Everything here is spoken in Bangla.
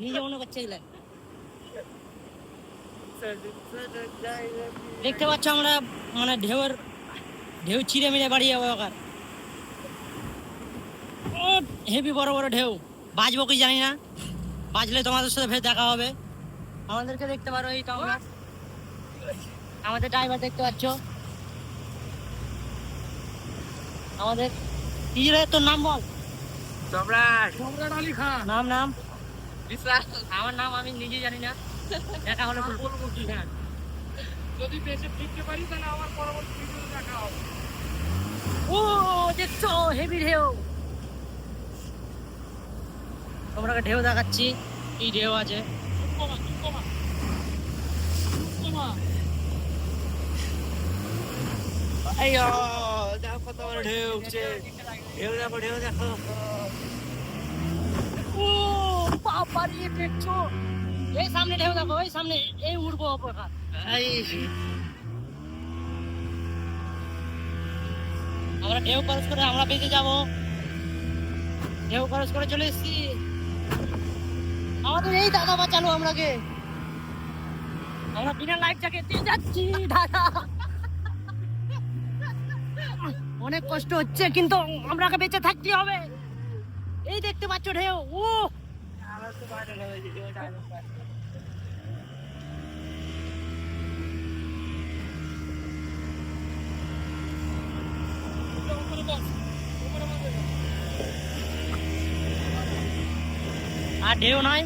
নিজে মনে করছে এগুলা দেখতে পাচ্ছ আমরা মানে ঢেউ চিড়ে মিড়ে বাড়ি যাবো ওখান হেভি বড় বড় ঢেউ বাজবো কি জানি না বাজলে তোমাদের সাথে ফের দেখা হবে আমাদেরকে দেখতে পারো এই তো আমাদের ড্রাইভার দেখতে পাচ্ছ আমাদের কি রে তোর নাম বল সম্রাট আলী খান। নাম আমার নাম আমি নিজে জানি না দেখা হলে বলবো কি হ্যাঁ যদি দেশে ফিরতে পারি তাহলে আমার পরবর্তী ভিডিও দেখা হবে। ও দেখছো হেভি ঢেউ তোমরা ঢেউ দেখাচ্ছি কি ঢেউ আছে দেখো কত বড় ঢেউ উঠছে ঢেউ দেখো ও বাবা রে দেখছো এই সামনে ঢেউ দেখো এই সামনে এই উড়বো ওপরকার এই আমরা ঢেউ ক্রস করে আমরা বেঁচে যাবো ঢেউ ক্রস করে চলে এসেছি আমাদের এই দাদা বাঁচালো আমরাকে আমরা বিনা লাইফ জ্যাকেট দিয়ে যাচ্ছি দাদা অনেক কষ্ট হচ্ছে কিন্তু আমরাকে বেঁচে থাকতে হবে এই দেখতে পাচ্ছ ঢেউ ও আর ঢেউ নয়